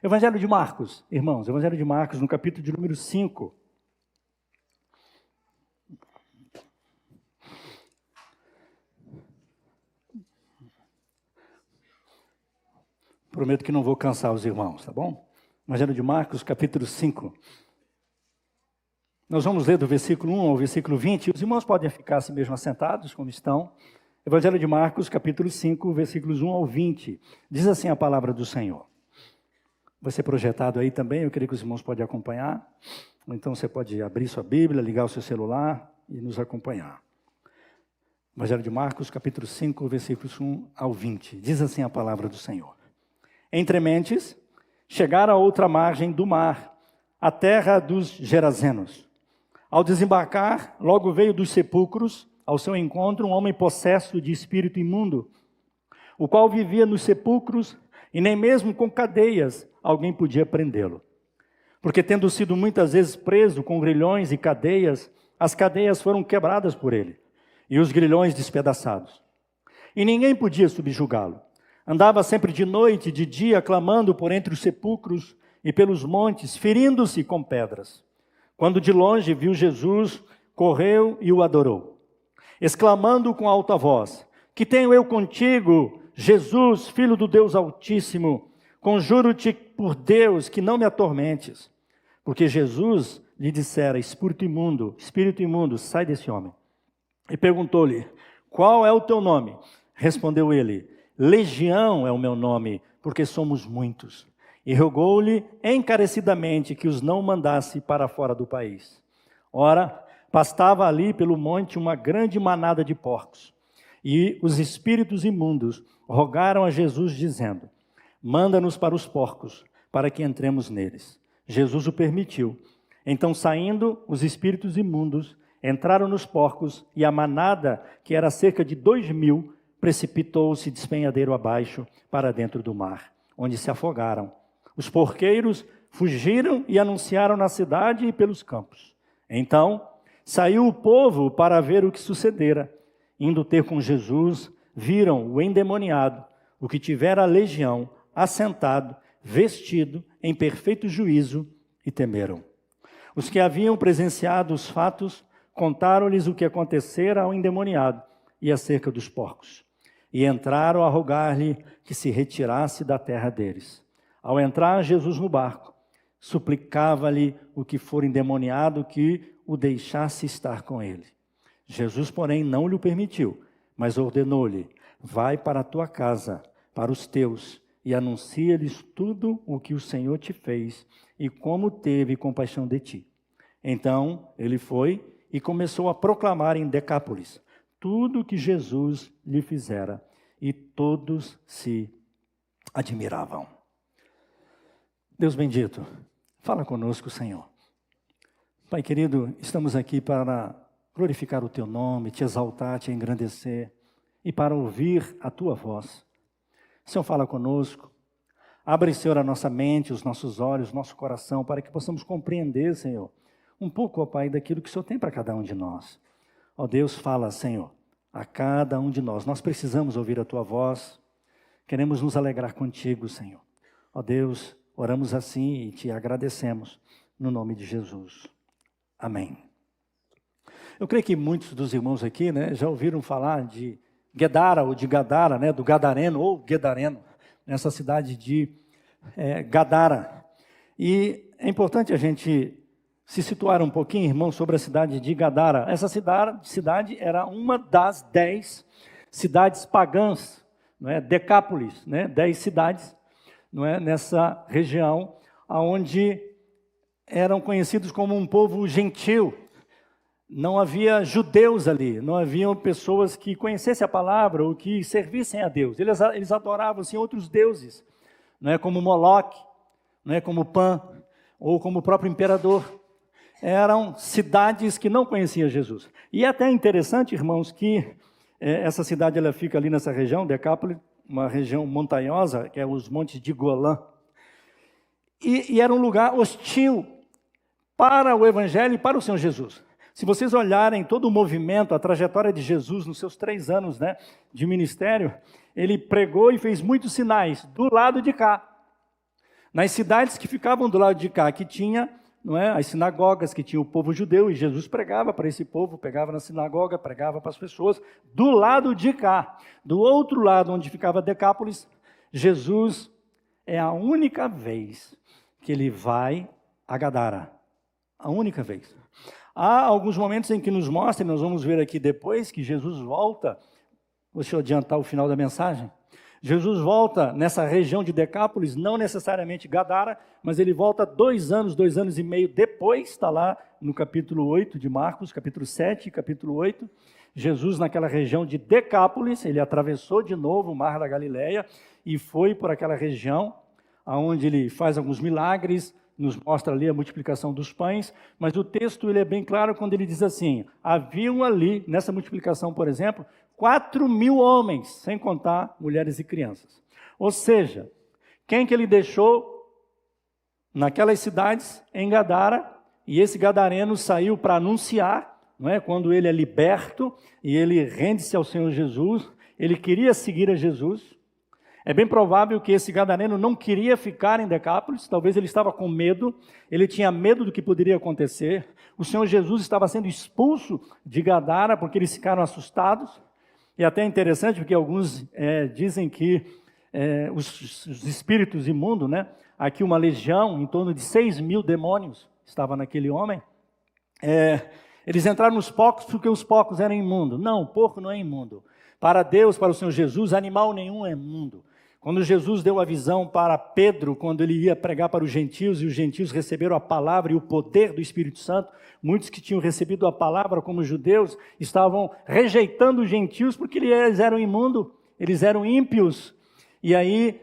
Evangelho de Marcos, irmãos, Evangelho de Marcos, no capítulo de número 5. Prometo que não vou cansar os irmãos, tá bom? Evangelho de Marcos, capítulo 5. Nós vamos ler do versículo 1 ao versículo 20. Os irmãos podem ficar assim mesmo assentados, como estão. Evangelho de Marcos, capítulo 5, versículos 1 ao 20. Diz assim a palavra do Senhor. Vai ser projetado aí também, eu creio que os irmãos podem acompanhar. Ou então você pode abrir sua Bíblia, ligar o seu celular e nos acompanhar. Evangelho de Marcos, capítulo 5, versículos 1 ao 20. Diz assim a palavra do Senhor. Entre mentes, chegaram a outra margem do mar, a terra dos Gerazenos. Ao desembarcar, logo veio dos sepulcros ao seu encontro um homem possesso de espírito imundo, o qual vivia nos sepulcros e nem mesmo com cadeias alguém podia prendê-lo. Porque tendo sido muitas vezes preso com grilhões e cadeias, as cadeias foram quebradas por ele e os grilhões despedaçados. E ninguém podia subjugá-lo. Andava sempre de noite e de dia clamando por entre os sepulcros e pelos montes, ferindo-se com pedras. Quando de longe viu Jesus, correu e o adorou, exclamando com alta voz: que tenho eu contigo, Jesus, Filho do Deus Altíssimo? Conjuro-te por Deus que não me atormentes. Porque Jesus lhe dissera: espírito imundo, sai desse homem. E perguntou-lhe: qual é o teu nome? Respondeu ele: Legião é o meu nome, porque somos muitos. E rogou-lhe encarecidamente que os não mandasse para fora do país. Ora, pastava ali pelo monte uma grande manada de porcos. E os espíritos imundos rogaram a Jesus, dizendo: manda-nos para os porcos, para que entremos neles. Jesus o permitiu. Então, saindo, os espíritos imundos entraram nos porcos, e a manada, que era cerca de 2.000, precipitou-se despenhadeiro abaixo para dentro do mar, onde se afogaram. Os porqueiros fugiram e anunciaram na cidade e pelos campos. Então, saiu o povo para ver o que sucedera. Indo ter com Jesus, viram o endemoniado, o que tivera a legião, assentado, vestido, em perfeito juízo, e temeram. Os que haviam presenciado os fatos contaram-lhes o que acontecera ao endemoniado e acerca dos porcos. E entraram a rogar-lhe que se retirasse da terra deles. Ao entrar Jesus no barco, suplicava-lhe o que for endemoniado que o deixasse estar com ele. Jesus, porém, não lhe permitiu, mas ordenou-lhe: vai para a tua casa, para os teus, e anuncia-lhes tudo o que o Senhor te fez e como teve compaixão de ti. Então ele foi e começou a proclamar em Decápolis tudo o que Jesus lhe fizera, e todos se admiravam. Deus bendito, fala conosco, Senhor. Pai querido, estamos aqui para glorificar o teu nome, te exaltar, te engrandecer e para ouvir a tua voz. Senhor, fala conosco. Abre, Senhor, a nossa mente, os nossos olhos, nosso coração, para que possamos compreender, Senhor, um pouco, ó Pai, daquilo que o Senhor tem para cada um de nós. Ó Deus, fala, Senhor, a cada um de nós. Nós precisamos ouvir a tua voz. Queremos nos alegrar contigo, Senhor. Ó Deus, oramos assim e te agradecemos, no nome de Jesus. Amém. Eu creio que muitos dos irmãos aqui, né, já ouviram falar de Guedara ou de Gadara, né, do Gadareno ou Guedareno, nessa cidade de Gadara. E é importante a gente se situar um pouquinho, irmão, sobre a cidade de Gadara. Essa cidade era uma das 10 cidades pagãs, não é? Decápolis, né? 10 cidades, não é? Nessa região, onde eram conhecidos como um povo gentil. Não havia judeus ali, não haviam pessoas que conhecessem a palavra ou que servissem a Deus. Eles adoravam assim, outros deuses, não é? Como Moloque, não é? Como Pan, ou como o próprio imperador. Eram cidades que não conheciam Jesus. E é até interessante, irmãos, que essa cidade ela fica ali nessa região, Decápolis, uma região montanhosa, que é os montes de Golã. E era um lugar hostil para o Evangelho e para o Senhor Jesus. Se vocês olharem todo o movimento, a trajetória de Jesus nos seus 3 anos, né, de ministério, ele pregou e fez muitos sinais do lado de cá. Nas cidades que ficavam do lado de cá, que tinha, não é, as sinagogas, que tinha o povo judeu, e Jesus pregava para esse povo, pregava na sinagoga, pregava para as pessoas. Do lado de cá, do outro lado onde ficava Decápolis, Jesus é a única vez que ele vai a Gadara. A única vez. Há alguns momentos em que nos mostra, e nós vamos ver aqui depois, que Jesus volta. Deixa eu adiantar o final da mensagem. Jesus volta nessa região de Decápolis, não necessariamente Gadara, mas ele volta 2 anos e meio depois, está lá no capítulo 8 de Marcos, capítulo 7 e capítulo 8. Jesus naquela região de Decápolis, ele atravessou de novo o Mar da Galileia e foi por aquela região, onde ele faz alguns milagres, nos mostra ali a multiplicação dos pães, mas o texto ele é bem claro quando ele diz assim, haviam ali, nessa multiplicação, por exemplo, 4.000 homens, sem contar mulheres e crianças. Ou seja, quem que ele deixou naquelas cidades, em Gadara, e esse gadareno saiu para anunciar, não é? Quando ele é liberto e ele rende-se ao Senhor Jesus, ele queria seguir a Jesus. É bem provável que esse gadareno não queria ficar em Decápolis, talvez ele estava com medo, ele tinha medo do que poderia acontecer. O Senhor Jesus estava sendo expulso de Gadara porque eles ficaram assustados. E até é interessante porque alguns dizem que os espíritos imundos, né? Aqui uma legião, em torno de 6.000 demônios estava naquele homem. Eles entraram nos porcos porque os porcos eram imundos. Não, o porco não é imundo. Para Deus, para o Senhor Jesus, animal nenhum é imundo. Quando Jesus deu a visão para Pedro, quando ele ia pregar para os gentios, e os gentios receberam a palavra e o poder do Espírito Santo, muitos que tinham recebido a palavra como judeus, estavam rejeitando os gentios porque eles eram imundos, eles eram ímpios. E aí,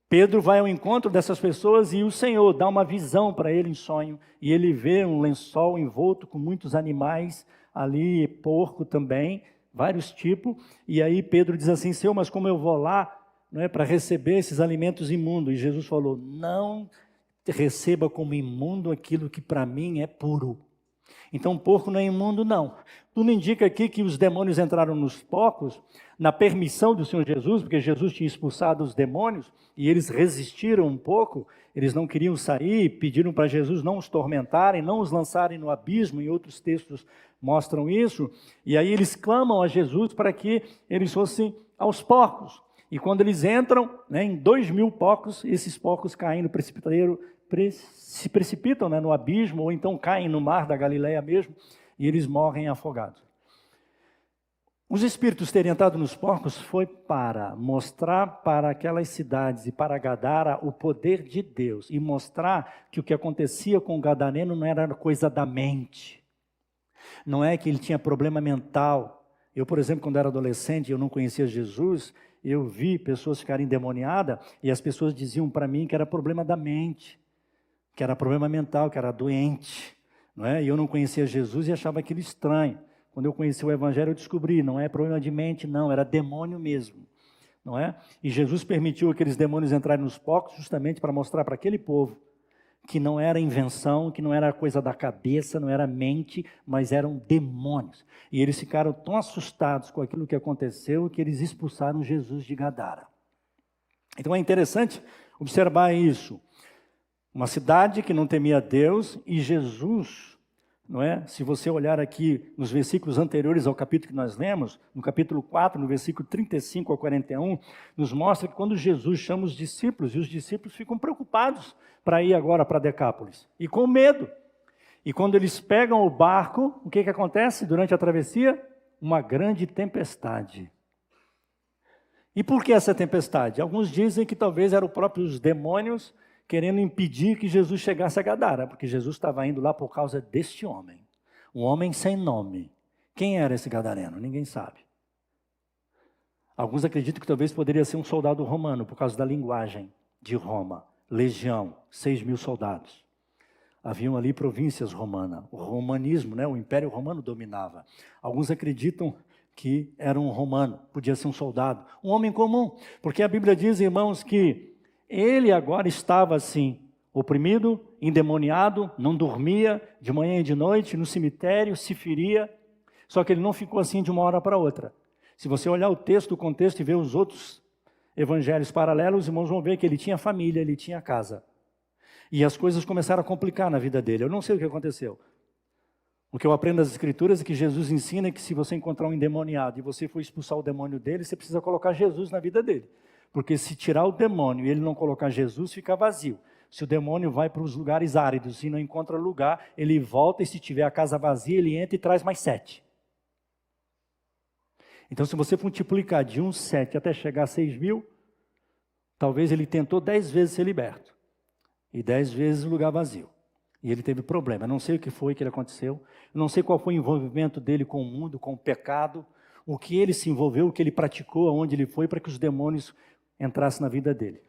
Pedro vai ao encontro dessas pessoas e o Senhor dá uma visão para ele em sonho, e ele vê um lençol envolto com muitos animais ali, porco também, vários tipos, e aí Pedro diz assim, Senhor, mas como eu vou lá, não é, para receber esses alimentos imundos? E Jesus falou, não receba como imundo aquilo que para mim é puro. Então porco não é imundo não. Tudo indica aqui que os demônios entraram nos porcos, na permissão do Senhor Jesus, porque Jesus tinha expulsado os demônios, e eles resistiram um pouco, eles não queriam sair, pediram para Jesus não os tormentarem, não os lançarem no abismo, e outros textos mostram isso, e aí eles clamam a Jesus para que eles fossem aos porcos. E quando eles entram, né, em 2.000 porcos, esses porcos caem no precipitadeiro, se precipitam, né, no abismo, ou então caem no mar da Galileia mesmo, e eles morrem afogados. Os espíritos terem entrado nos porcos foi para mostrar para aquelas cidades e para Gadara o poder de Deus, e mostrar que o que acontecia com o gadareno não era coisa da mente, não é que ele tinha problema mental. Eu, por exemplo, quando era adolescente, eu não conhecia Jesus, eu vi pessoas ficarem endemoniadas e as pessoas diziam para mim que era problema da mente, que era problema mental, que era doente, não é? E eu não conhecia Jesus e achava aquilo estranho. Quando eu conheci o Evangelho, eu descobri, não é problema de mente, não, era demônio mesmo, não é? E Jesus permitiu aqueles demônios entrarem nos porcos justamente para mostrar para aquele povo que não era invenção, que não era coisa da cabeça, não era mente, mas eram demônios. E eles ficaram tão assustados com aquilo que aconteceu que eles expulsaram Jesus de Gadara. Então é interessante observar isso. Uma cidade que não temia Deus e Jesus, não é? Se você olhar aqui nos versículos anteriores ao capítulo que nós lemos, no capítulo 4, no versículo 35 ao 41, nos mostra que quando Jesus chama os discípulos, e os discípulos ficam preocupados para ir agora para Decápolis, e com medo. E quando eles pegam o barco, o que acontece durante a travessia? Uma grande tempestade. E por que essa tempestade? Alguns dizem que talvez eram os próprios demônios querendo impedir que Jesus chegasse a Gadara, porque Jesus estava indo lá por causa deste homem, um homem sem nome. Quem era esse gadareno? Ninguém sabe. Alguns acreditam que talvez poderia ser um soldado romano, por causa da linguagem de Roma. Legião, 6.000 soldados. Haviam ali províncias romanas. O romanismo, né, o Império Romano dominava. Alguns acreditam que era um romano, podia ser um soldado, um homem comum, porque a Bíblia diz, irmãos, que ele agora estava assim, oprimido, endemoniado, não dormia de manhã e de noite, no cemitério, se feria, só que ele não ficou assim de uma hora para outra. Se você olhar o texto, o contexto e ver os outros evangelhos paralelos, os irmãos vão ver que ele tinha família, ele tinha casa. E as coisas começaram a complicar na vida dele. Eu não sei o que aconteceu. O que eu aprendo das Escrituras é que Jesus ensina que se você encontrar um endemoniado e você for expulsar o demônio dele, você precisa colocar Jesus na vida dele. Porque se tirar o demônio e ele não colocar Jesus, fica vazio. Se o demônio vai para os lugares áridos e não encontra lugar, ele volta e se tiver a casa vazia, ele entra e traz mais 7. Então se você multiplicar de 7 até chegar a 6.000, talvez ele tentou 10 vezes ser liberto. E 10 vezes lugar vazio. E ele teve problema. Eu não sei o que foi que ele aconteceu. Eu não sei qual foi o envolvimento dele com o mundo, com o pecado. O que ele se envolveu, o que ele praticou, aonde ele foi para que os demônios entrassem na vida dele.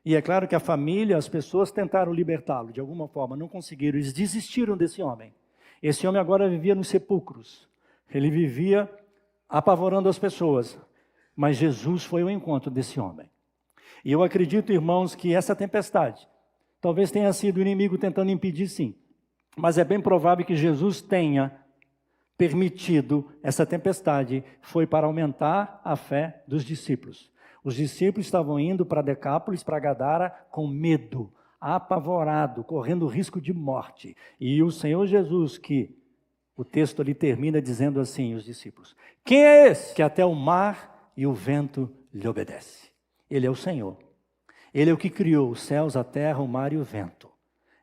E é claro que a família, as pessoas tentaram libertá-lo de alguma forma, não conseguiram. Eles desistiram desse homem. Esse homem agora vivia nos sepulcros. Ele vivia apavorando as pessoas. Mas Jesus foi ao encontro desse homem. E eu acredito, irmãos, que essa tempestade talvez tenha sido o inimigo tentando impedir, sim. Mas é bem provável que Jesus tenha permitido essa tempestade, foi para aumentar a fé dos discípulos. Os discípulos estavam indo para Decápolis, para Gadara, com medo, apavorado, correndo risco de morte. E o Senhor Jesus, que o texto ali termina dizendo assim, os discípulos: quem é esse que até o mar e o vento lhe obedece? Ele é o Senhor. Ele é o que criou os céus, a terra, o mar e o vento.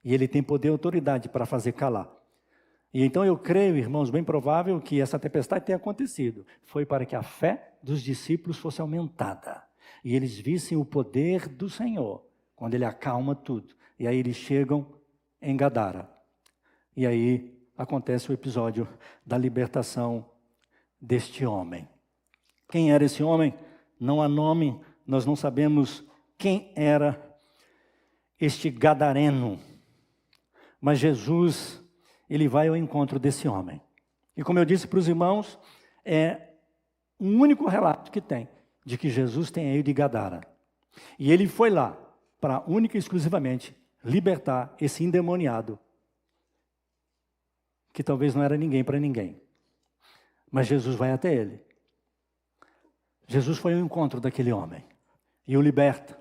E ele tem poder e autoridade para fazer calar. E então eu creio, irmãos, bem provável que essa tempestade tenha acontecido. Foi para que a fé dos discípulos fosse aumentada. E eles vissem o poder do Senhor, quando ele acalma tudo. E aí eles chegam em Gadara. E aí acontece o episódio da libertação deste homem. Quem era esse homem? Não há nome, nós não sabemos quem era este gadareno. Mas Jesus, ele vai ao encontro desse homem. E como eu disse para os irmãos, é um único relato que tem de que Jesus tem ido de Gadara. E ele foi lá para única e exclusivamente libertar esse endemoniado, que talvez não era ninguém para ninguém. Mas Jesus vai até ele. Jesus foi ao encontro daquele homem e o liberta.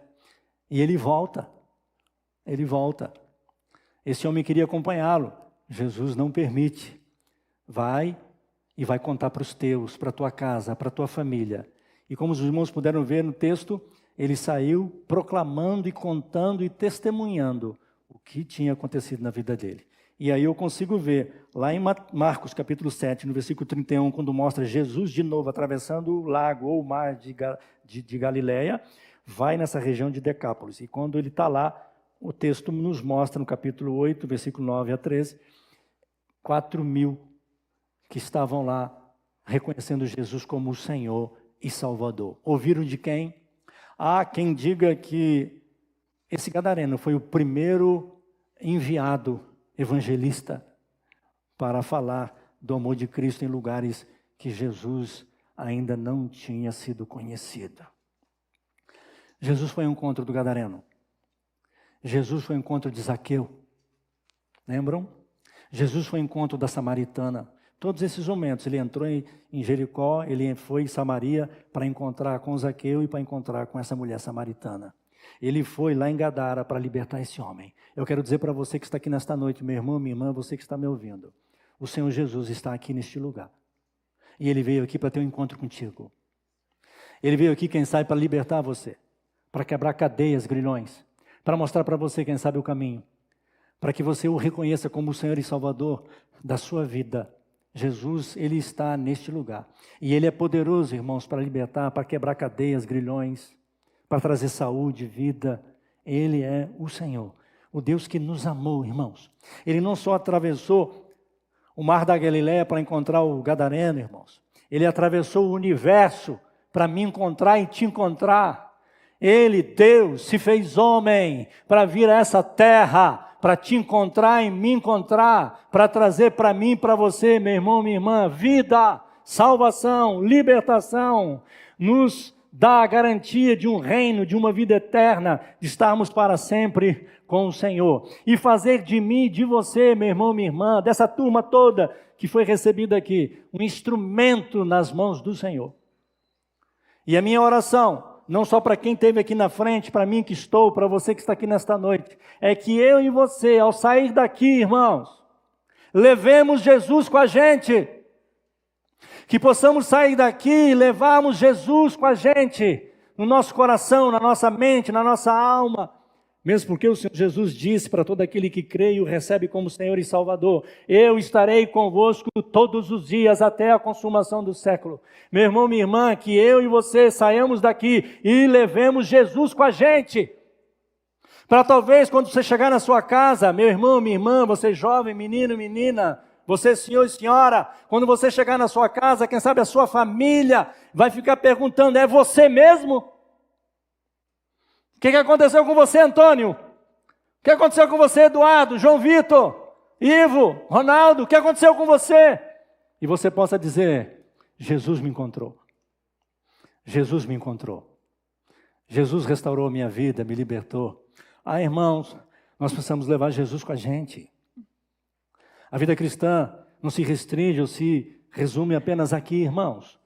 E ele volta. Ele volta. Esse homem queria acompanhá-lo. Jesus não permite. Vai e vai contar para os teus, para a tua casa, para a tua família. E como os irmãos puderam ver no texto, ele saiu proclamando e contando e testemunhando o que tinha acontecido na vida dele. E aí eu consigo ver, lá em Marcos capítulo 7, no versículo 31, quando mostra Jesus de novo atravessando o lago ou o mar de Galileia, vai nessa região de Decápolis. E quando ele está lá, o texto nos mostra no capítulo 8, versículo 9 a 13, 4.000 que estavam lá reconhecendo Jesus como o Senhor e Salvador. Ouviram de quem? Há quem diga que esse gadareno foi o primeiro enviado evangelista para falar do amor de Cristo em lugares que Jesus ainda não tinha sido conhecido. Jesus foi ao encontro do gadareno. Jesus foi ao encontro de Zaqueu. Lembram? Jesus foi ao encontro da samaritana. Todos esses momentos, ele entrou em Jericó, ele foi em Samaria para encontrar com Zaqueu e para encontrar com essa mulher samaritana. Ele foi lá em Gadara para libertar esse homem. Eu quero dizer para você que está aqui nesta noite, meu irmão, minha irmã, você que está me ouvindo. O Senhor Jesus está aqui neste lugar. E Ele veio aqui para ter um encontro contigo. Ele veio aqui, quem sabe, para libertar você. Para quebrar cadeias, grilhões. Para mostrar para você, quem sabe, o caminho. Para que você o reconheça como o Senhor e Salvador da sua vida. Jesus, Ele está neste lugar. E Ele é poderoso, irmãos, para libertar, para quebrar cadeias, grilhões, para trazer saúde, vida. Ele é o Senhor, o Deus que nos amou, irmãos. Ele não só atravessou o mar da Galileia para encontrar o gadareno, irmãos. Ele atravessou o universo para me encontrar e te encontrar. Ele, Deus, se fez homem para vir a essa terra, para te encontrar e me encontrar, para trazer para mim e para você, meu irmão, minha irmã, vida, salvação, libertação, nos dá a garantia de um reino, de uma vida eterna, de estarmos para sempre com o Senhor. E fazer de mim, de você, meu irmão, minha irmã, dessa turma toda que foi recebida aqui, um instrumento nas mãos do Senhor. E a minha oração não só para quem esteve aqui na frente, para mim que estou, para você que está aqui nesta noite, é que eu e você, ao sair daqui, irmãos, levemos Jesus com a gente. Que possamos sair daqui e levarmos Jesus com a gente, no nosso coração, na nossa mente, na nossa alma. Mesmo porque o Senhor Jesus disse para todo aquele que crê e o recebe como Senhor e Salvador: eu estarei convosco todos os dias até a consumação do século. Meu irmão, minha irmã, que eu e você saiamos daqui e levemos Jesus com a gente. Para talvez quando você chegar na sua casa, meu irmão, minha irmã, você jovem, menino, menina, você senhor e senhora, quando você chegar na sua casa, quem sabe a sua família vai ficar perguntando: é você mesmo? O que aconteceu com você, Antônio? O que aconteceu com você, Eduardo, João Vitor, Ivo, Ronaldo? O que aconteceu com você? E você possa dizer: Jesus me encontrou. Jesus me encontrou. Jesus restaurou a minha vida, me libertou. Ah, irmãos, nós precisamos levar Jesus com a gente. A vida cristã não se restringe ou se resume apenas aqui, irmãos.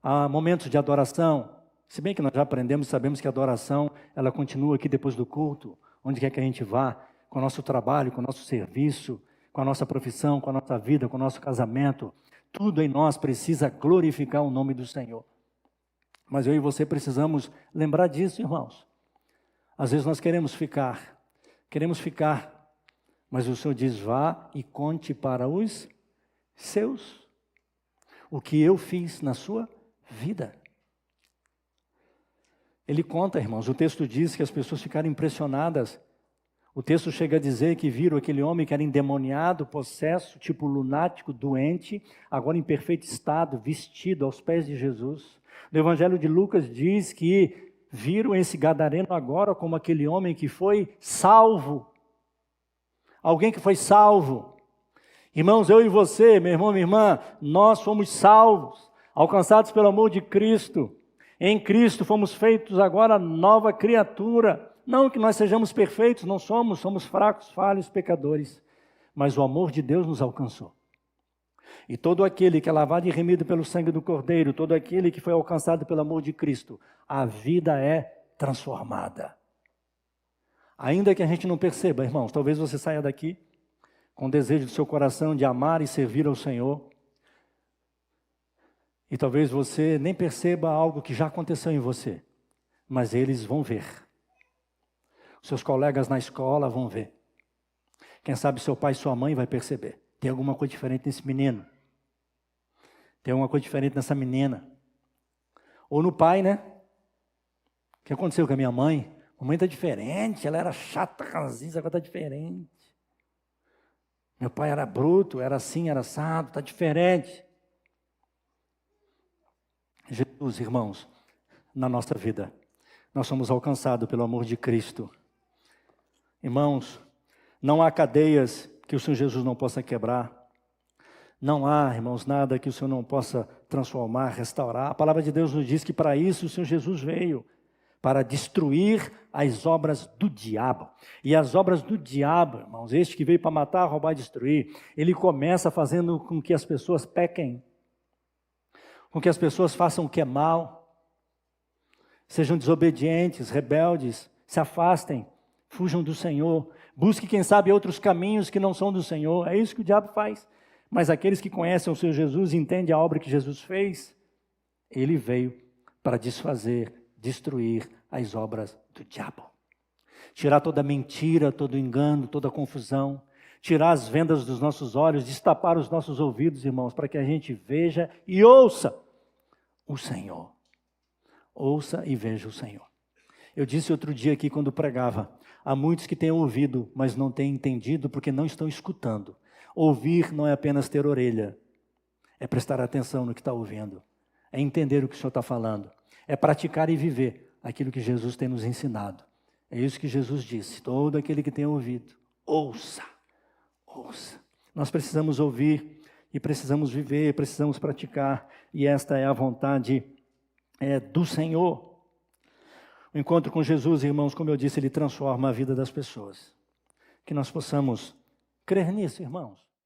Há momentos de adoração. Se bem que nós já aprendemos e sabemos que a adoração, ela continua aqui depois do culto, onde quer que a gente vá, com o nosso trabalho, com o nosso serviço, com a nossa profissão, com a nossa vida, com o nosso casamento. Tudo em nós precisa glorificar o nome do Senhor. Mas eu e você precisamos lembrar disso, irmãos. Às vezes nós queremos ficar, mas o Senhor diz: vá e conte para os seus o que eu fiz na sua vida. Ele conta, irmãos, o texto diz que as pessoas ficaram impressionadas. O texto chega a dizer que viram aquele homem que era endemoniado, possesso, tipo lunático, doente, agora em perfeito estado, vestido aos pés de Jesus. No Evangelho de Lucas diz que viram esse gadareno agora como aquele homem que foi salvo. Alguém que foi salvo. Irmãos, eu e você, meu irmão, minha irmã, nós fomos salvos, alcançados pelo amor de Cristo. Em Cristo fomos feitos agora nova criatura. Não que nós sejamos perfeitos, não somos fracos, falhos, pecadores. Mas o amor de Deus nos alcançou. E todo aquele que é lavado e remido pelo sangue do Cordeiro, todo aquele que foi alcançado pelo amor de Cristo, a vida é transformada. Ainda que a gente não perceba, irmãos, talvez você saia daqui com o desejo do seu coração de amar e servir ao Senhor. E talvez você nem perceba algo que já aconteceu em você, mas eles vão ver. Seus colegas na escola vão ver. Quem sabe seu pai e sua mãe vai perceber. Tem alguma coisa diferente nesse menino. Tem alguma coisa diferente nessa menina. Ou no pai, né? O que aconteceu com a minha mãe? A mãe está diferente, ela era chata, ranzinza, agora está diferente. Meu pai era bruto, era assim, era assado, está diferente. Jesus, irmãos, na nossa vida, nós somos alcançados pelo amor de Cristo. Irmãos, não há cadeias que o Senhor Jesus não possa quebrar. Não há, irmãos, nada que o Senhor não possa transformar, restaurar. A palavra de Deus nos diz que para isso o Senhor Jesus veio, para destruir as obras do diabo. E as obras do diabo, irmãos, este que veio para matar, roubar e destruir, ele começa fazendo com que as pessoas pequem, com que as pessoas façam o que é mal, sejam desobedientes, rebeldes, se afastem, fujam do Senhor, busquem, quem sabe, outros caminhos que não são do Senhor. É isso que o diabo faz. Mas aqueles que conhecem o Senhor Jesus e entendem a obra que Jesus fez, ele veio para desfazer, destruir as obras do diabo. Tirar toda mentira, todo engano, toda confusão, tirar as vendas dos nossos olhos, destapar os nossos ouvidos, irmãos, para que a gente veja e ouça o Senhor. Ouça e veja o Senhor. Eu disse outro dia aqui quando pregava, há muitos que têm ouvido, mas não têm entendido porque não estão escutando. Ouvir não é apenas ter orelha, é prestar atenção no que está ouvindo, é entender o que o Senhor está falando, é praticar e viver aquilo que Jesus tem nos ensinado. É isso que Jesus disse: todo aquele que tem ouvido, ouça, ouça. Nós precisamos ouvir e precisamos viver, precisamos praticar, e esta é a vontade do Senhor. O encontro com Jesus, irmãos, como eu disse, ele transforma a vida das pessoas. Que nós possamos crer nisso, irmãos.